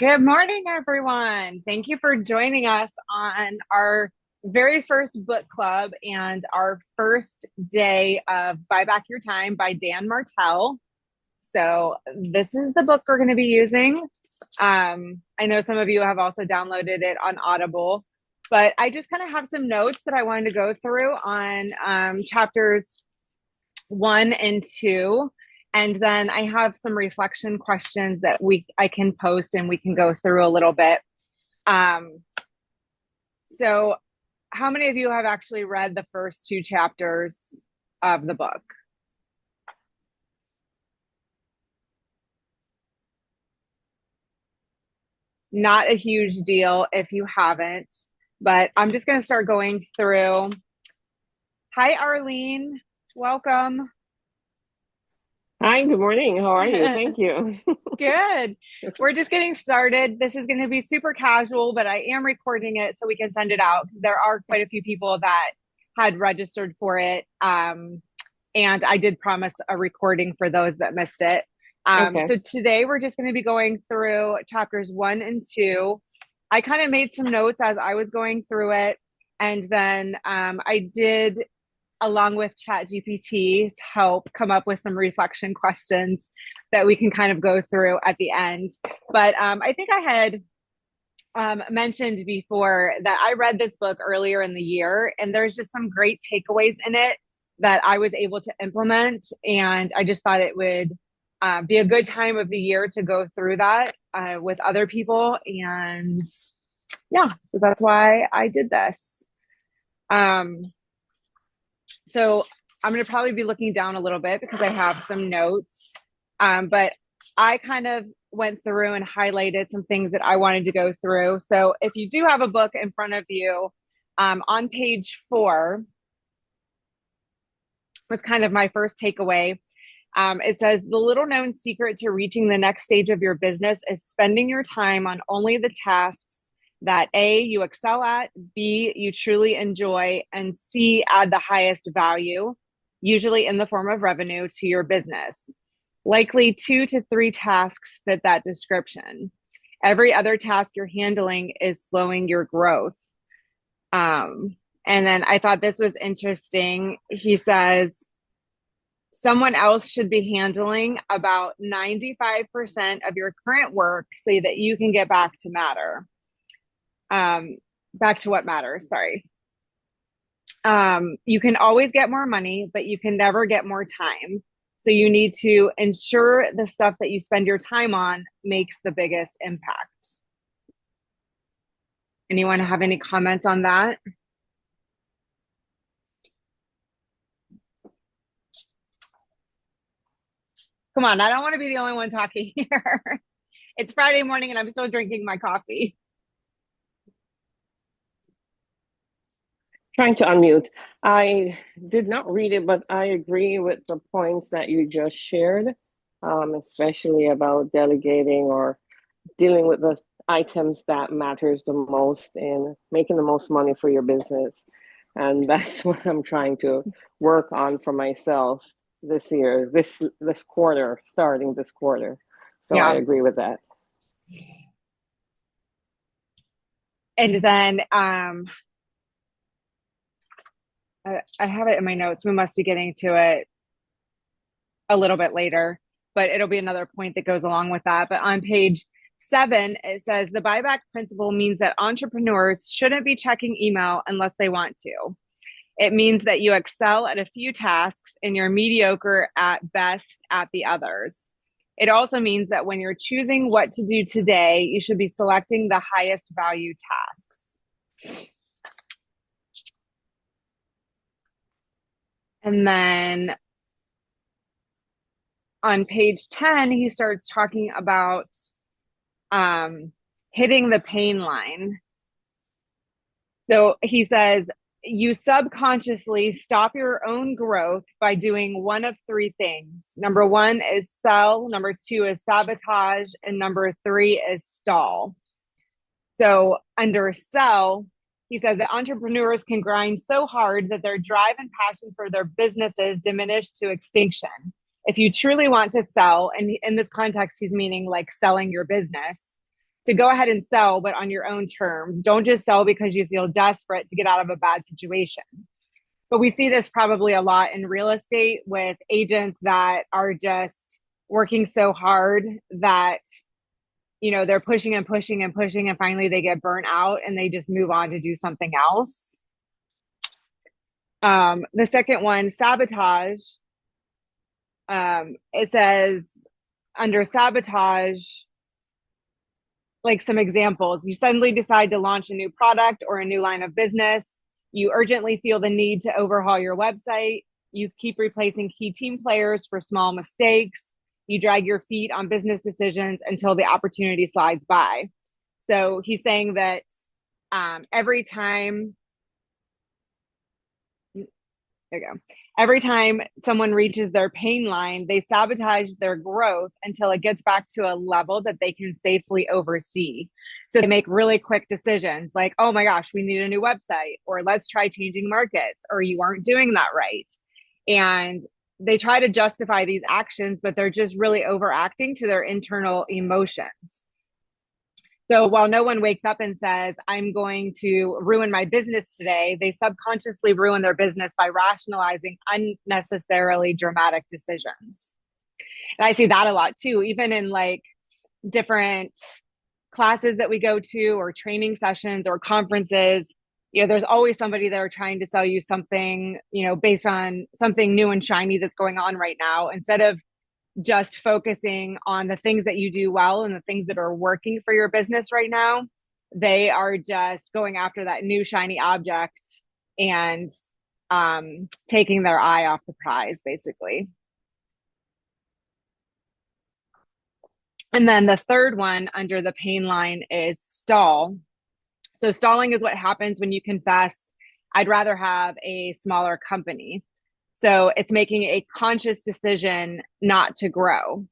Good morning, everyone. Thank you for joining us on our very first book club and our first day of Buy Back Your Time by Dan Martell. So, this is the book we're going to be using. I know some of you have also downloaded it on Audible, but I just kind of have some notes that I wanted to go through on chapters 1 and 2. And then I have some reflection questions that I can post and we can go through a little bit. Um, so how many of you have actually read the first 2 chapters of the book? Not a huge deal if you haven't, but I'm just going to start going through. Hi, Arlene. Welcome. Hi, good morning. How are you? Thank you. Good. We're just getting started. This is going to be super casual, but I am recording it so we can send it out because there are quite a few people that had registered for it. And I did promise a recording for those that missed it. Okay. So today we're just going to be going through chapters 1 and 2. I kind of made some notes as I was going through it. And then I did, along with ChatGPT's help, come up with some reflection questions that we can kind of go through at the end. But I think I had mentioned before that I read this book earlier in the year, and there's just some great takeaways in it that I was able to implement. And I just thought it would be a good time of the year to go through that with other people. And yeah, so that's why I did this. Um, so I'm going to probably be looking down a little bit because I have some notes. But I kind of went through and highlighted some things that I wanted to go through. So if you do have a book in front of you, on page 4 was kind of my first takeaway. It says the little known secret to reaching the next stage of your business is spending your time on only the tasks that A, you excel at, B, you truly enjoy, and C, add the highest value, usually in the form of revenue to your business. Likely 2 to 3 tasks fit that description. Every other task you're handling is slowing your growth. Um, and then I thought this was interesting. He says, someone else should be handling about 95% of your current work so that you can get back to matter. Back to what matters, sorry. You can always get more money, but you can never get more time. So you need to ensure the stuff that you spend your time on makes the biggest impact. Anyone have any comments on that? Come on, I don't want to be the only one talking here. It's Friday morning and I'm still drinking my coffee. Trying to unmute. I did not read it, but I agree with the points that you just shared, especially about delegating or dealing with the items that matters the most and making the most money for your business. And that's what I'm trying to work on for myself this year, this quarter, starting this quarter. So I Yeah. agree with that. And then I have it in my notes. We must be getting to it a little bit later, but it'll be another point that goes along with that. But on page 7, it says the buyback principle means that entrepreneurs shouldn't be checking email unless they want to. It means that you excel at a few tasks and you're mediocre at best at the others. It also means that when you're choosing what to do today, you should be selecting the highest value tasks. And then on page 10, he starts talking about hitting the pain line. So he says, you subconsciously stop your own growth by doing one of 3 things. Number 1 is sell, number 2 is sabotage, and number 3 is stall. So under sell, he says that entrepreneurs can grind so hard that their drive and passion for their businesses diminish to extinction. If you truly want to sell, and in this context, he's meaning like selling your business, to go ahead and sell, but on your own terms. Don't just sell because you feel desperate to get out of a bad situation. But we see this probably a lot in real estate with agents that are just working so hard that, you know, they're pushing and pushing and pushing, and finally they get burnt out and they just move on to do something else. The second one, sabotage. It says under sabotage, like some examples, you suddenly decide to launch a new product or a new line of business. You urgently feel the need to overhaul your website. You keep replacing key team players for small mistakes. You drag your feet on business decisions until the opportunity slides by. So he's saying that every time, there you go. Every time someone reaches their pain line, they sabotage their growth until it gets back to a level that they can safely oversee. So they make really quick decisions like, oh my gosh, we need a new website, or let's try changing markets, or you aren't doing that right. And they try to justify these actions, but they're just really overacting to their internal emotions. So while no one wakes up and says, I'm going to ruin my business today, they subconsciously ruin their business by rationalizing unnecessarily dramatic decisions. And I see that a lot too, even in like different classes that we go to or training sessions or conferences. You know, there's always somebody there trying to sell you something, you know, based on something new and shiny that's going on right now, instead of just focusing on the things that you do well and the things that are working for your business right now. They are just going after that new shiny object and taking their eye off the prize, basically. And then the third one under the pain line is stall. So stalling is what happens when you confess, I'd rather have a smaller company. So it's making a conscious decision not to grow.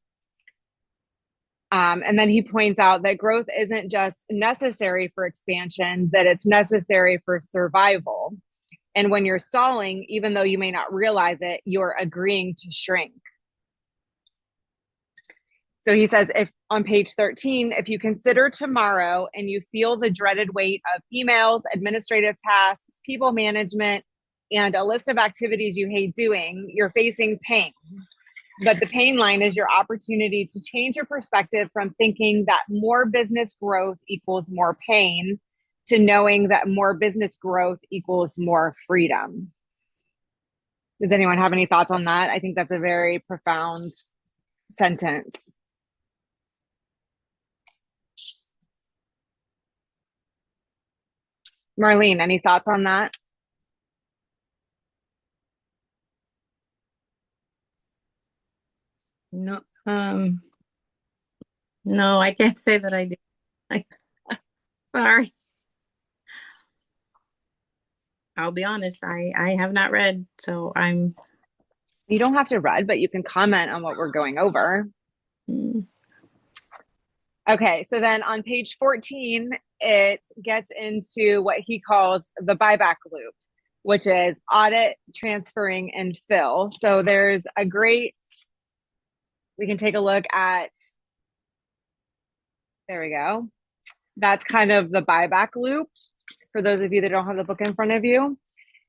And then he points out that growth isn't just necessary for expansion, that it's necessary for survival. And when you're stalling, even though you may not realize it, you're agreeing to shrink. So he says, if on page 13, if you consider tomorrow and you feel the dreaded weight of emails, administrative tasks, people management, and a list of activities you hate doing, you're facing pain. But the pain line is your opportunity to change your perspective from thinking that more business growth equals more pain to knowing that more business growth equals more freedom. Does anyone have any thoughts on that? I think that's a very profound sentence. Marlene, any thoughts on that? No, no, I can't say that I do. Sorry. I'll be honest, I have not read, so I'm. You don't have to read, but you can comment on what we're going over. Okay, so then on page 14, it gets into what he calls the buyback loop, which is audit, transferring, and fill. So there's a great, we can take a look at, there we go. That's kind of the buyback loop for those of you that don't have the book in front of you.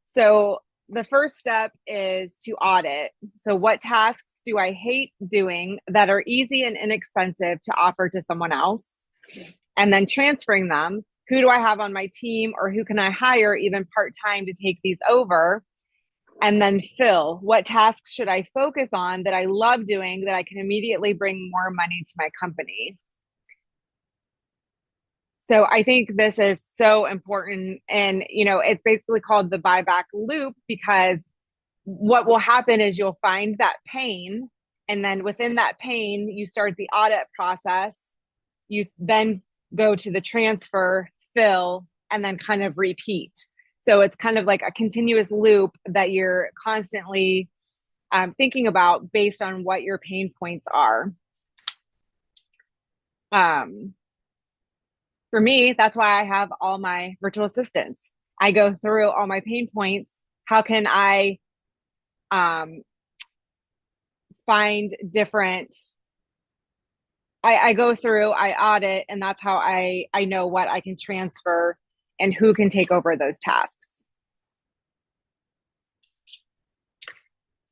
So the first step is to audit. So what tasks do I hate doing that are easy and inexpensive to offer to someone else? And then transferring them. Who do I have on my team, or who can I hire even part-time to take these over? And then fill. What tasks should I focus on that I love doing that I can immediately bring more money to my company? So I think this is so important. And, you know, it's basically called the buyback loop, because what will happen is you'll find that pain. And then within that pain, you start the audit process. You then go to the transfer, fill, and then kind of repeat. So it's kind of like a continuous loop that you're constantly thinking about based on what your pain points are. For me, that's why I have all my virtual assistants. I go through all my pain points. How can I find different I go through, I audit, and that's how I know what I can transfer and who can take over those tasks.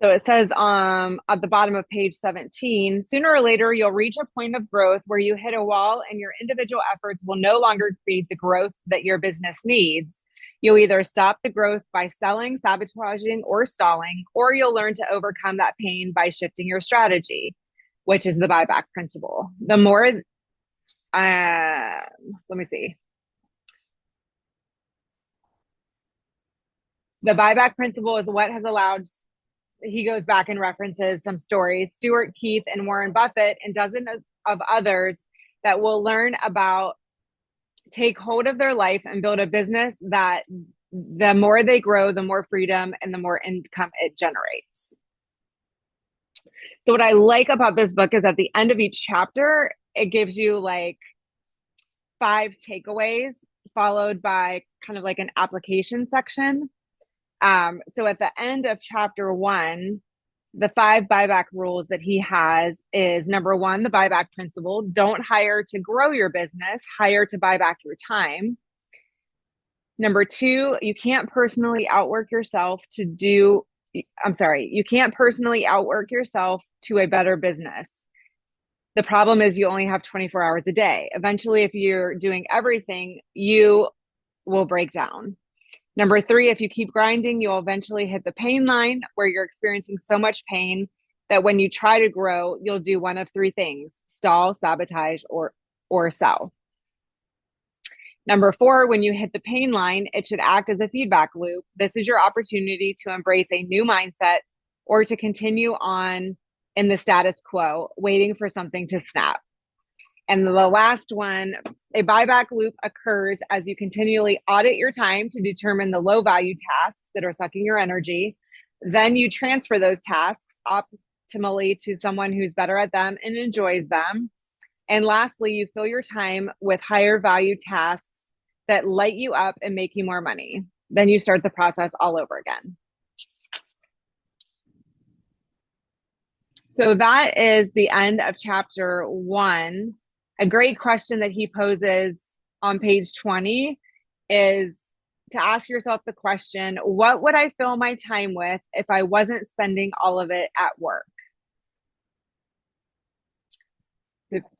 So it says at the bottom of page 17, sooner or later, you'll reach a point of growth where you hit a wall and your individual efforts will no longer create the growth that your business needs. You'll either stop the growth by selling, sabotaging, or stalling, or you'll learn to overcome that pain by shifting your strategy, which is the buyback principle. The more, let me see. The buyback principle is what has allowed, he goes back and references some stories, Stuart, Keith, and Warren Buffett, and dozens of others that will learn about, take hold of their life and build a business that the more they grow, the more freedom and the more income it generates. So what I like about this book is at the end of each chapter, it gives you like 5 takeaways followed by kind of like an application section. So at the end of chapter 1, the 5 buyback rules that he has is number 1, the buyback principle. Don't hire to grow your business, hire to buy back your time. Number 2, you can't personally outwork yourself to a better business. The problem is you only have 24 hours a day. Eventually, if you're doing everything, you will break down. Number 3, if you keep grinding, you'll eventually hit the pain line where you're experiencing so much pain that when you try to grow, you'll do one of 3 things: stall, sabotage, or sell. Number 4, when you hit the pain line, it should act as a feedback loop. This is your opportunity to embrace a new mindset or to continue on in the status quo, waiting for something to snap. And the last one, a buyback loop occurs as you continually audit your time to determine the low value tasks that are sucking your energy. Then you transfer those tasks optimally to someone who's better at them and enjoys them. And lastly, you fill your time with higher value tasks that light you up and make you more money. Then you start the process all over again. So that is the end of chapter 1. A great question that he poses on page 20 is to ask yourself the question, what would I fill my time with if I wasn't spending all of it at work?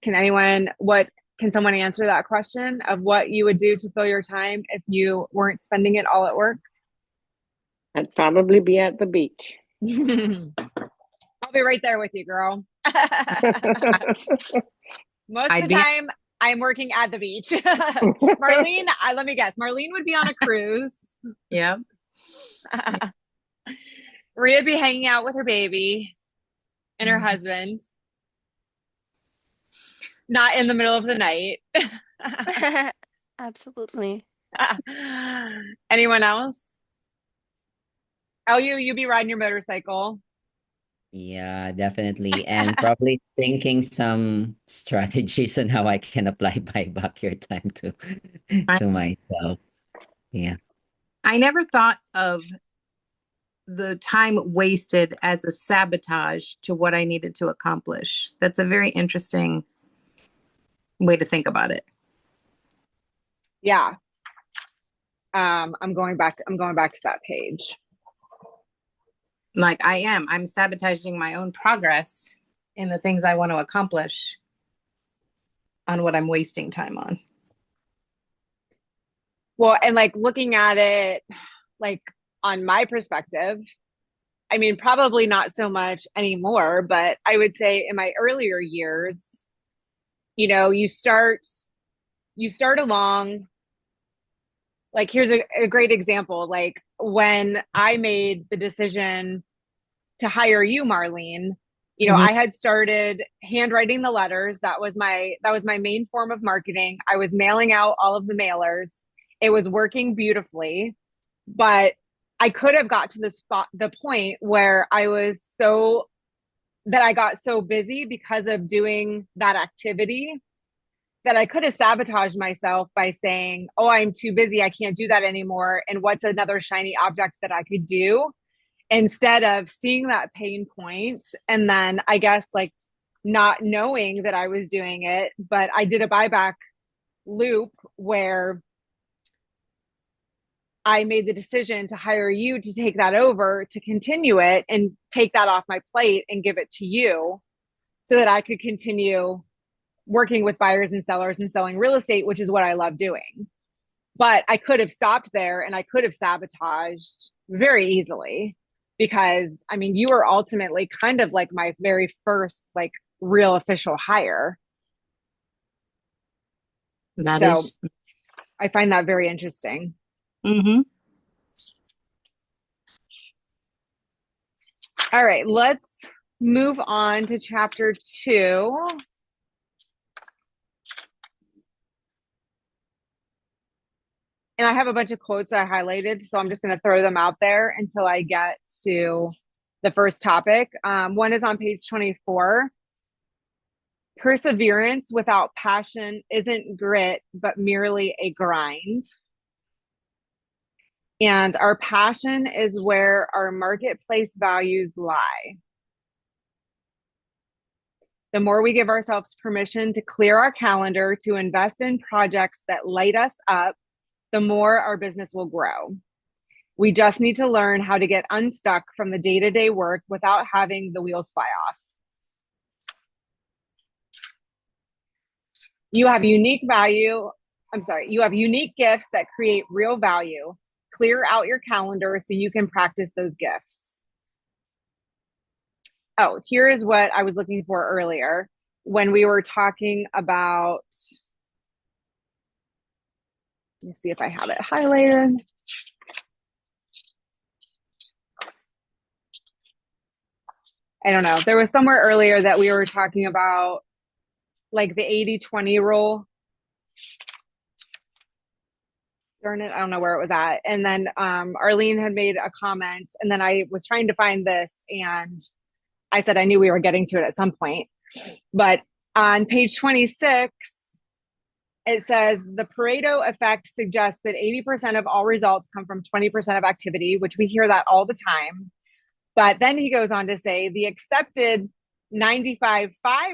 Can someone answer that question of what you would do to fill your time if you weren't spending it all at work? I'd probably be at the beach. I'll be right there with you, girl. Most of the time, I'm working at the beach. Marlene, let me guess. Marlene would be on a cruise. Yeah. Rhea would be hanging out with her baby and her husband. Not in the middle of the night. Absolutely. Anyone else? You be riding your motorcycle. Yeah, definitely. And probably thinking some strategies on how I can apply buy back your time to myself. Yeah. I never thought of the time wasted as a sabotage to what I needed to accomplish. That's a very interesting way to think about it. Yeah. I'm going back to that page. Like I'm sabotaging my own progress in the things I want to accomplish on what I'm wasting time on. Well, and like looking at it, like on my perspective, I mean, probably not so much anymore, but I would say in my earlier years, you start along. Like, here's a great example. Like when I made the decision to hire you, Marlene, I had started handwriting the letters. That was my main form of marketing. I was mailing out all of the mailers. It was working beautifully, but I could have got to the point where I got so busy because of doing that activity that I could have sabotaged myself by saying, oh, I'm too busy, I can't do that anymore. And what's another shiny object that I could do? Instead of seeing that pain point and then I guess like not knowing that I was doing it, but I did a buyback loop where I made the decision to hire you to take that over, to continue it and take that off my plate and give it to you so that I could continue working with buyers and sellers and selling real estate, which is what I love doing. But I could have stopped there and I could have sabotaged very easily because I mean, you were ultimately kind of like my very first like real official hire. That So is. I find that very interesting. Mm-hmm. All right, let's move on to chapter 2. And I have a bunch of quotes I highlighted, so I'm just going to throw them out there until I get to the first topic. One is on page 24. Perseverance without passion isn't grit, but merely a grind. And our passion is where our marketplace values lie. The more we give ourselves permission to clear our calendar to invest in projects that light us up, the more our business will grow. We just need to learn how to get unstuck from the day-to-day work without having the wheels fly off. You have unique gifts that create real value. Clear out your calendar so you can practice those gifts. Oh, here is what I was looking for earlier when we were talking about, let me see if I have it highlighted. I don't know. There was somewhere earlier that we were talking about like the 80-20 rule. Darn it, I don't know where it was at. And then Arlene had made a comment, and then I was trying to find this, and I said I knew we were getting to it at some point. But on page 26, it says the Pareto effect suggests that 80% of all results come from 20% of activity, which we hear that all the time. But then he goes on to say the accepted 95-5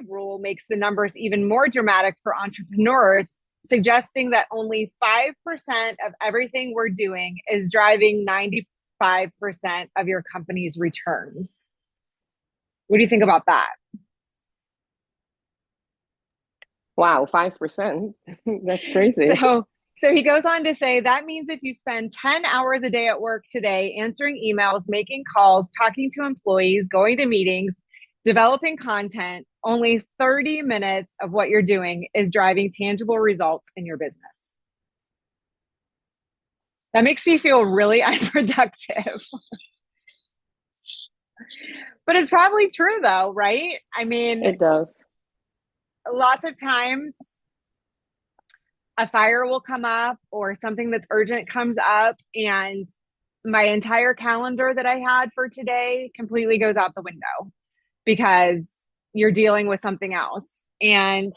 rule makes the numbers even more dramatic for entrepreneurs, suggesting that only 5% of everything we're doing is driving 95% of your company's returns. What do you think about that? Wow, 5%. That's crazy. So he goes on to say that means if you spend 10 hours a day at work today answering emails, making calls, talking to employees, going to meetings, developing content, only 30 minutes of what you're doing is driving tangible results in your business. That makes me feel really unproductive. But it's probably true though, right? I mean, it does. Lots of times a fire will come up or something that's urgent comes up, and my entire calendar that I had for today completely goes out the window because you're dealing with something else. And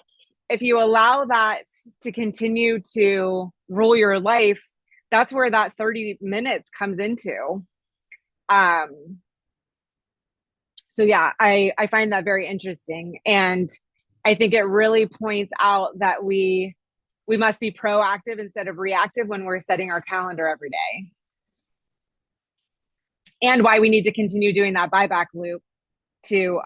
if you allow that to continue to rule your life, that's where that 30 minutes comes into. So yeah, I find that very interesting. And I think it really points out that we must be proactive instead of reactive when we're setting our calendar every day. And why we need to continue doing that buyback loop to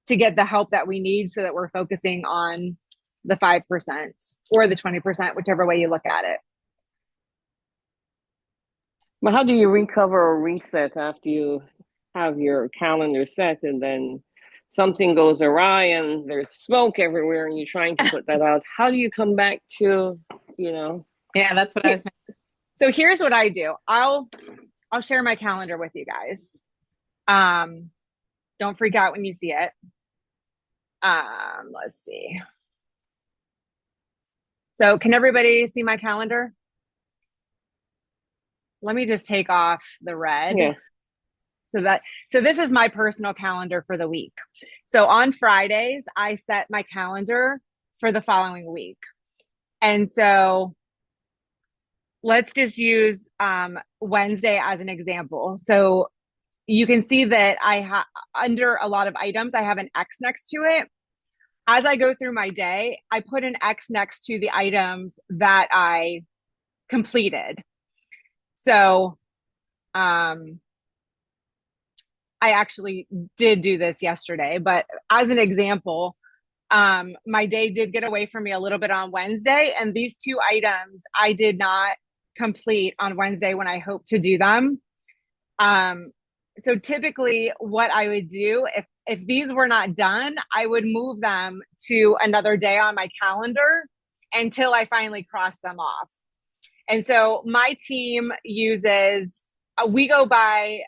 get the help that we need so that we're focusing on the 5% or the 20%, whichever way you look at it. But how do you recover or reset after you have your calendar set and then something goes awry and there's smoke everywhere and you're trying to put that out? How do you come back to, Yeah, that's what I was thinking. So here's what I do. I'll share my calendar with you guys. Don't freak out when you see it. Let's see. So can everybody see my calendar? Let me just take off the red. Yes. So this is my personal calendar for the week. So on Fridays, I set my calendar for the following week. And so let's just use Wednesday as an example. So you can see that I have under a lot of items, I have an X next to it. As I go through my day, I put an X next to the items that I completed. So, I actually did do this yesterday, but as an example, my day did get away from me a little bit on Wednesday, and these two items I did not complete on Wednesday when I hoped to do them. So typically what I would do if these were not done, I would move them to another day on my calendar until I finally cross them off. And so my team uses, we go by,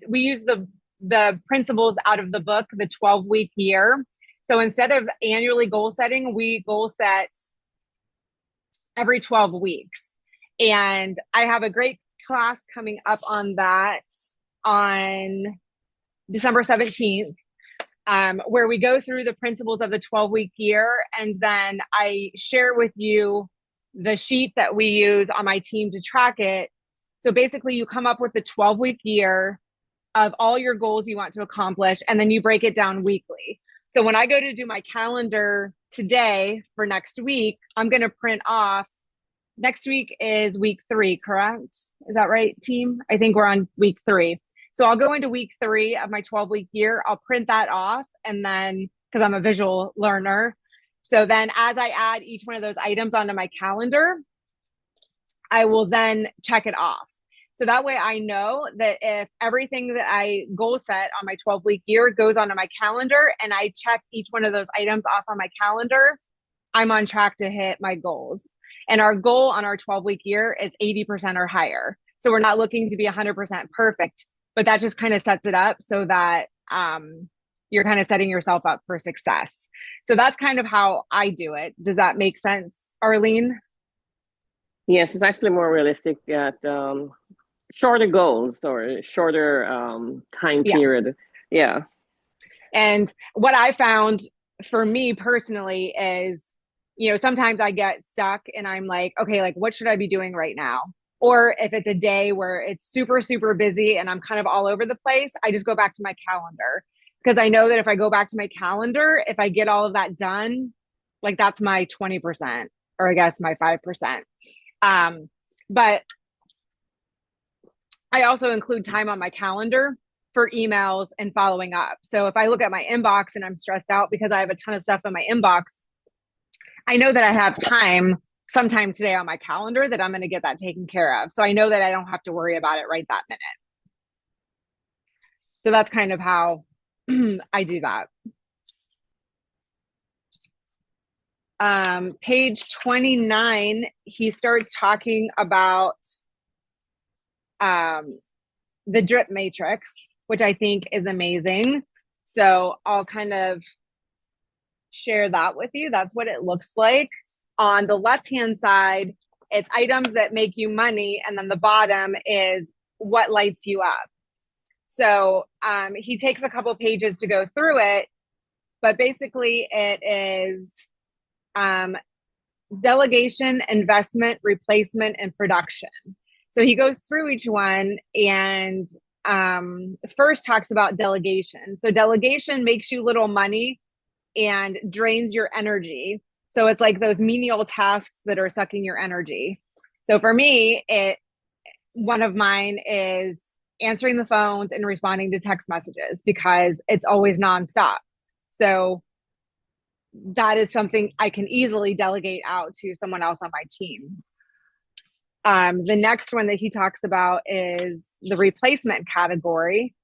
we use the principles out of the book, the 12-week year. So instead of annually goal setting, we goal set every 12 weeks. And I have a great class coming up on that on December 17th, where we go through the principles of the 12-week year. And then I share with you the sheet that we use on my team to track it. So basically you come up with the 12-week year of all your goals you want to accomplish, and then you break it down weekly. So when I go to do my calendar today for next week, I'm going to print off, next week is week 3, correct? Is that right, team? I think we're on week 3. So I'll go into week 3 of my 12-week year. I'll print that off, and then, because I'm a visual learner, so then as I add each one of those items onto my calendar, I will then check it off. So that way I know that if everything that I goal set on my 12-week year goes onto my calendar and I check each one of those items off on my calendar, I'm on track to hit my goals. And our goal on our 12-week year is 80% or higher. So we're not looking to be 100% perfect, but that just kind of sets it up so that you're kind of setting yourself up for success. So that's kind of how I do it. Does that make sense, Arlene? Yes, it's actually more realistic at shorter goals or shorter time period. Yeah. And what I found for me personally is, sometimes I get stuck and I'm like, okay, like what should I be doing right now? Or if it's a day where it's super, super busy and I'm kind of all over the place, I just go back to my calendar, because I know that if I go back to my calendar, if I get all of that done, like that's my 20%, or I guess my 5%. But I also include time on my calendar for emails and following up. So if I look at my inbox and I'm stressed out because I have a ton of stuff in my inbox, I know that I have time sometime today on my calendar that I'm going to get that taken care of. So I know that I don't have to worry about it right that minute. So that's kind of how I do that. Page 29, he starts talking about the drip matrix, which I think is amazing. So I'll kind of share that with you. That's what it looks like. On the left-hand side, it's items that make you money, and then the bottom is what lights you up. So he takes a couple pages to go through it, but basically it is delegation, investment, replacement, and production. So he goes through each one and first talks about delegation. So delegation makes you little money and drains your energy. So it's like those menial tasks that are sucking your energy. So for me, one of mine is answering the phones and responding to text messages, because it's always nonstop. So that is something I can easily delegate out to someone else on my team. The next one that he talks about is the replacement category.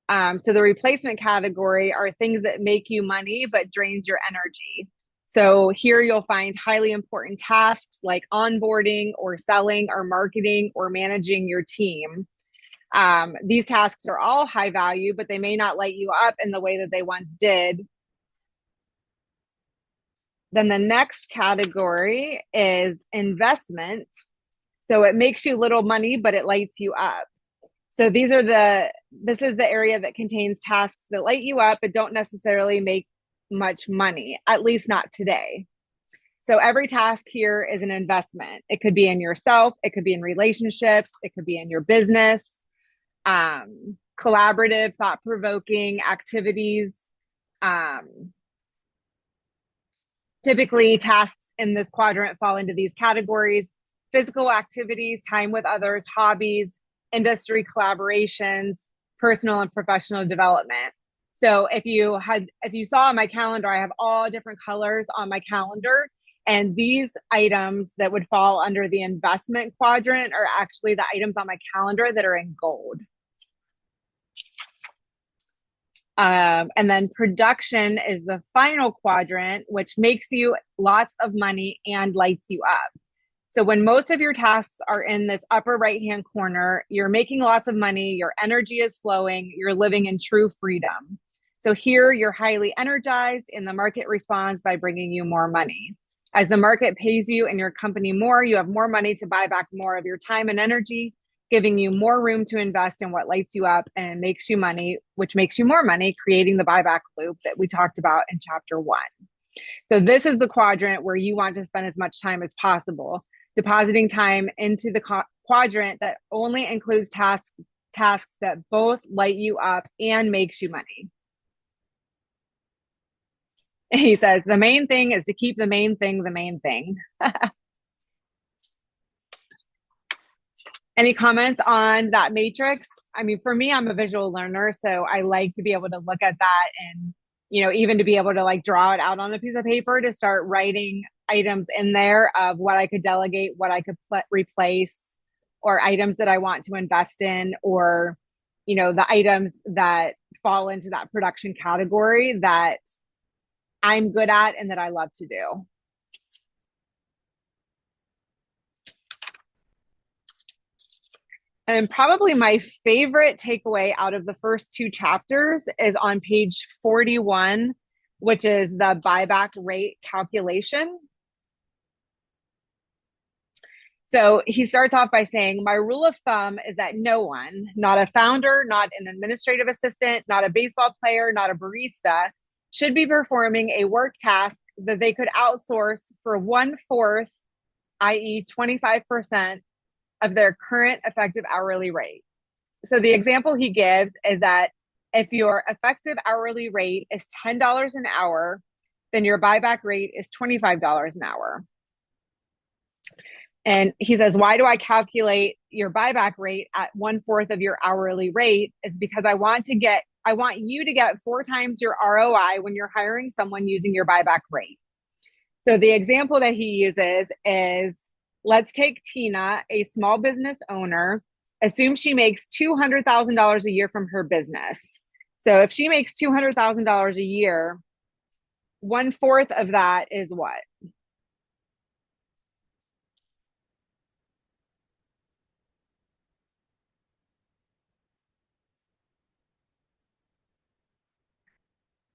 So the replacement category are things that make you money but drains your energy. So here you'll find highly important tasks like onboarding or selling or marketing or managing your team. These tasks are all high value, but they may not light you up in the way that they once did. Then the next category is investment. So it makes you little money, but it lights you up. So this is the area that contains tasks that light you up, but don't necessarily make much money, at least not today. So every task here is an investment. It could be in yourself. It could be in relationships. It could be in your business. collaborative, thought-provoking activities. Typically, tasks in this quadrant fall into these categories: physical activities, time with others, hobbies, industry collaborations, personal and professional development. So if you saw on my calendar, I have all different colors on my calendar. And these items that would fall under the investment quadrant are actually the items on my calendar that are in gold. And then production is the final quadrant, which makes you lots of money and lights you up. So when most of your tasks are in this upper right-hand corner, you're making lots of money, your energy is flowing, you're living in true freedom. So here you're highly energized and the market responds by bringing you more money. As the market pays you and your company more, you have more money to buy back more of your time and energy, giving you more room to invest in what lights you up and makes you money, which makes you more money, creating the buyback loop that we talked about in chapter 1. So this is the quadrant where you want to spend as much time as possible, depositing time into the quadrant that only includes tasks that both light you up and makes you money. He says, the main thing is to keep the main thing the main thing. Any comments on that matrix? I mean, for me, I'm a visual learner, so I like to be able to look at that and, you know, even to be able to like draw it out on a piece of paper to start writing items in there of what I could delegate, what I could replace, or items that I want to invest in, or, you know, the items that fall into that production category that I'm good at and that I love to do. And probably my favorite takeaway out of the first 2 chapters is on page 41, which is the buyback rate calculation. So he starts off by saying, my rule of thumb is that no one, not a founder, not an administrative assistant, not a baseball player, not a barista, should be performing a work task that they could outsource for 1/4, i.e. 25% of their current effective hourly rate. So the example he gives is that if your effective hourly rate is $10 an hour, then your buyback rate is $25 an hour. And he says, why do I calculate your buyback rate at 1/4 of your hourly rate? Is because I want you to get 4 times your ROI when you're hiring someone using your buyback rate. So the example that he uses is, let's take Tina, a small business owner. Assume she makes $200,000 a year from her business. So if she makes $200,000 a year, 1/4 of that is what?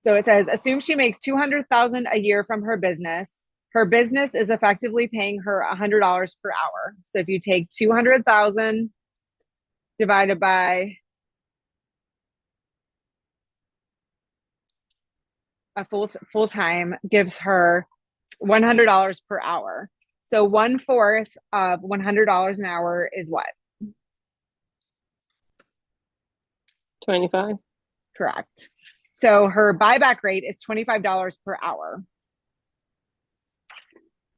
So it says, assume she makes $200,000 a year from her business. Her business is effectively paying her $100 per hour. So if you take 200,000 divided by a full time gives her $100 per hour. So 1/4 of $100 an hour is what? 25. Correct. So her buyback rate is $25 per hour.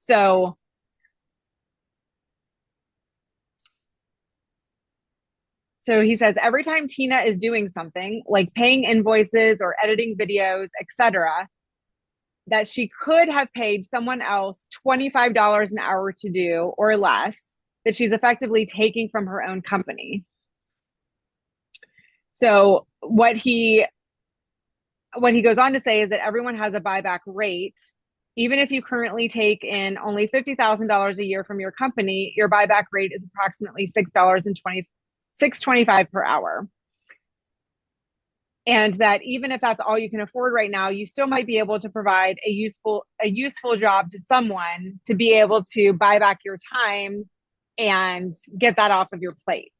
So he says every time Tina is doing something like paying invoices or editing videos, etc., that she could have paid someone else $25 an hour to do or less, that she's effectively taking from her own company. So what he goes on to say is that everyone has a buyback rate. Even if you currently take in only $50,000 a year from your company, your buyback rate is approximately $6.25 per hour. And that even if that's all you can afford right now, you still might be able to provide a useful job to someone to be able to buy back your time and get that off of your plate.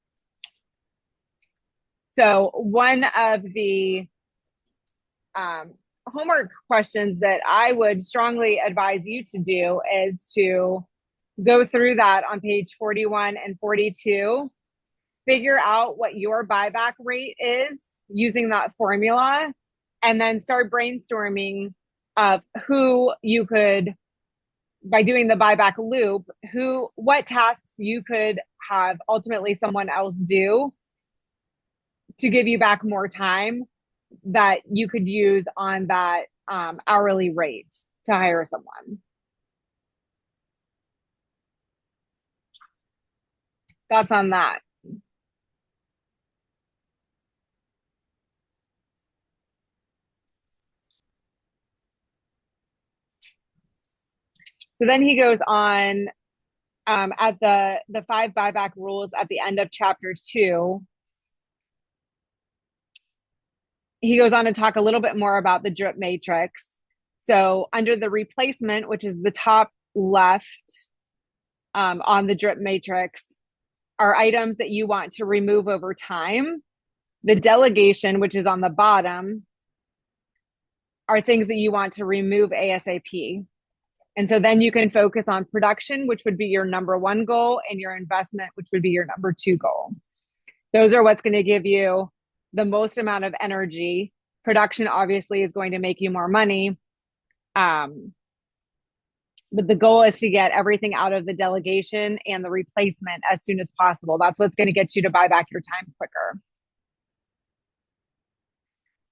So one of the homework questions that I would strongly advise you to do is to go through that on page 41 and 42, figure out what your buyback rate is using that formula, and then start brainstorming of who you could, by doing the buyback loop, what tasks you could have ultimately someone else do to give you back more time that you could use on that hourly rate to hire someone. Thoughts on that? So then he goes on at the 5 buyback rules at the end of chapter 2. He goes on to talk a little bit more about the drip matrix. So under the replacement, which is the top left on the drip matrix, are items that you want to remove over time. The delegation, which is on the bottom, are things that you want to remove ASAP. And so then you can focus on production, which would be your number 1 goal, and your investment, which would be your number 2 goal. Those are what's going to give you the most amount of energy. Production obviously is going to make you more money. But the goal is to get everything out of the delegation and the replacement as soon as possible. That's what's going to get you to buy back your time quicker.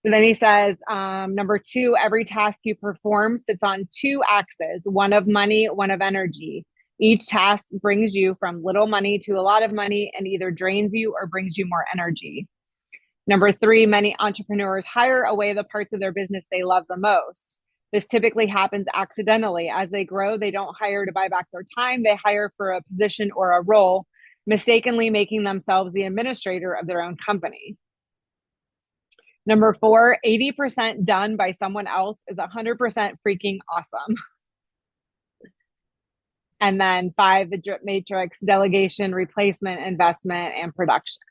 So then he says, number 2, every task you perform sits on 2 axes, one of money, one of energy. Each task brings you from little money to a lot of money and either drains you or brings you more energy. Number 3, many entrepreneurs hire away the parts of their business they love the most. This typically happens accidentally. As they grow, they don't hire to buy back their time. They hire for a position or a role, mistakenly making themselves the administrator of their own company. Number 4, 80% done by someone else is 100% freaking awesome. And then 5, the drip matrix, delegation, replacement, investment, and production.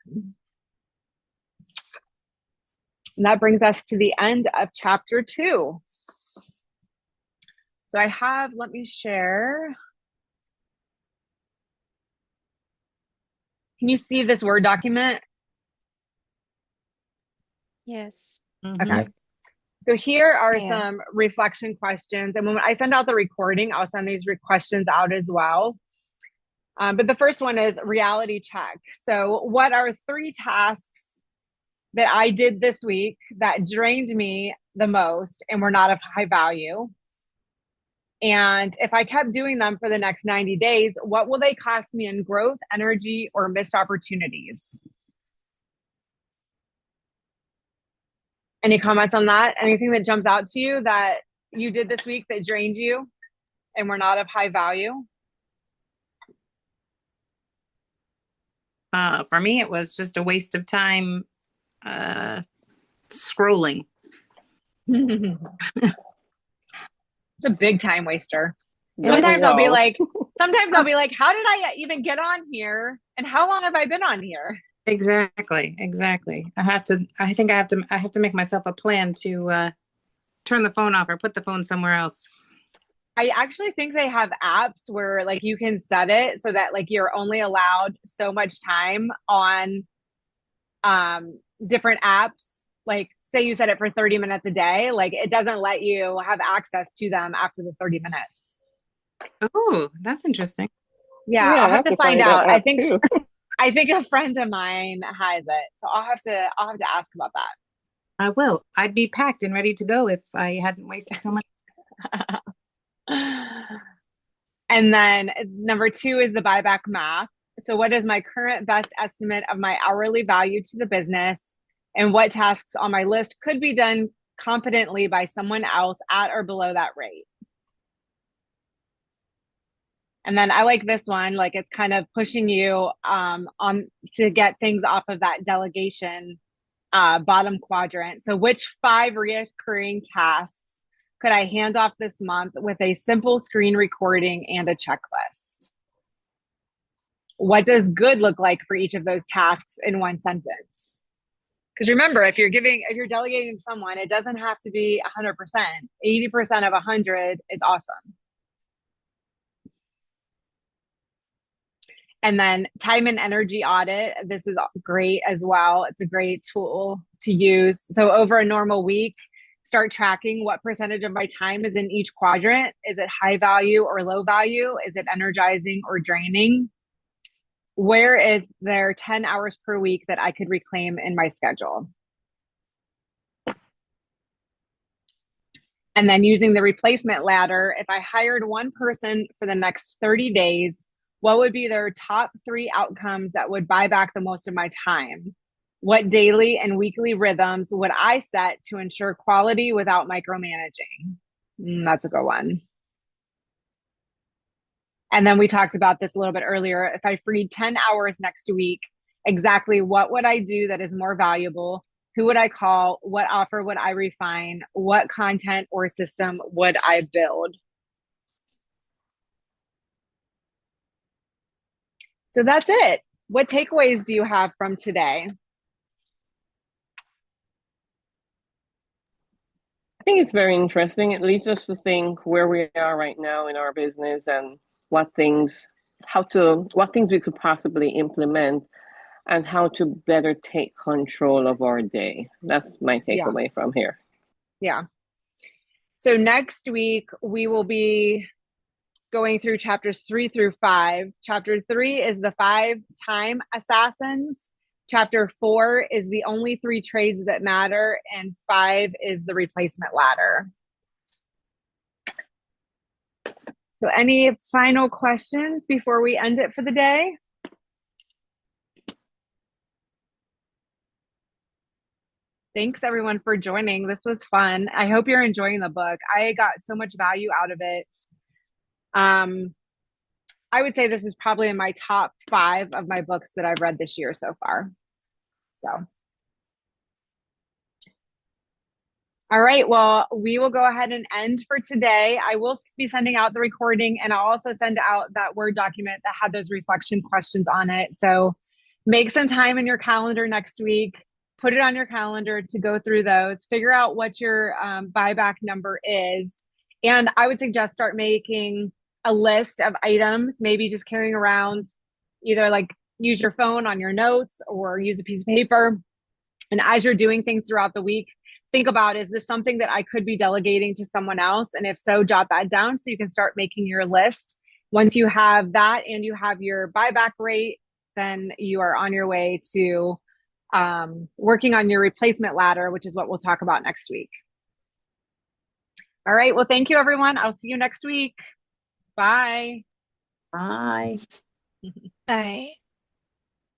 And that brings us to the end of chapter 2. So I have, let me share. Can you see this Word document? Yes. Okay. So here are some reflection questions. And when I send out the recording, I'll send these questions out as well. But the first one is reality check. So what are 3 tasks that I did this week that drained me the most and were not of high value? And if I kept doing them for the next 90 days, what will they cost me in growth, energy, or missed opportunities? Any comments on that? Anything that jumps out to you that you did this week that drained you and were not of high value? For me, it was just a waste of time scrolling. It's a big time waster. Sometimes I'll be like, how did I even get on here? And how long have I been on here? Exactly. I think I have to make myself a plan to turn the phone off or put the phone somewhere else. I actually think they have apps where like you can set it so that like you're only allowed so much time on different apps. Like say you set it for 30 minutes a day, like it doesn't let you have access to them after the 30 minutes. Oh, that's interesting. Yeah, I'll have to find out. I think a friend of mine has it. So I'll have to ask about that. I will. I'd be packed and ready to go if I hadn't wasted so much. And then number 2 is the buyback math. So what is my current best estimate of my hourly value to the business, and what tasks on my list could be done competently by someone else at or below that rate? And then I like this one, like it's kind of pushing you on to get things off of that delegation bottom quadrant. So which 5 reoccurring tasks could I hand off this month with a simple screen recording and a checklist? What does good look like for each of those tasks in one sentence? Because remember, if you're delegating to someone, it doesn't have to be 100%. 80% of 100 is awesome. And then time and energy audit. This is great as well. It's a great tool to use. So over a normal week, start tracking what percentage of my time is in each quadrant. Is it high value or low value? Is it energizing or draining? Where is there 10 hours per week that I could reclaim in my schedule? And then using the replacement ladder, if I hired one person for the next 30 days, what would be their top 3 outcomes that would buy back the most of my time? What daily and weekly rhythms would I set to ensure quality without micromanaging? That's a good one. And then we talked about this a little bit earlier. If I freed 10 hours next week, exactly what would I do that is more valuable? Who would I call? What offer would I refine? What content or system would I build? So that's it. What takeaways do you have from today? I think it's very interesting. It leads us to think where we are right now in our business and what things we could possibly implement and how to better take control of our day. That's my takeaway from here. Yeah. So next week, we will be going through chapters 3 through 5. Chapter 3 is the 5 time assassins. Chapter 4 is the only 3 trades that matter. And 5 is the replacement ladder. So any final questions before we end it for the day? Thanks everyone for joining. This was fun. I hope you're enjoying the book. I got so much value out of it. I would say this is probably in my top 5 of my books that I've read this year so far. So, all right. Well, we will go ahead and end for today. I will be sending out the recording, and I'll also send out that Word document that had those reflection questions on it. So make some time in your calendar next week. Put it on your calendar to go through those, figure out what your buyback number is. And I would suggest start making a list of items, maybe just carrying around, either like use your phone on your notes or use a piece of paper. And as you're doing things throughout the week, think about, is this something that I could be delegating to someone else? And if so, jot that down so you can start making your list. Once you have that and you have your buyback rate, then you are on your way to working on your replacement ladder, which is what we'll talk about next week. All right. Well, thank you, everyone. I'll see you next week. Bye. Bye. Bye.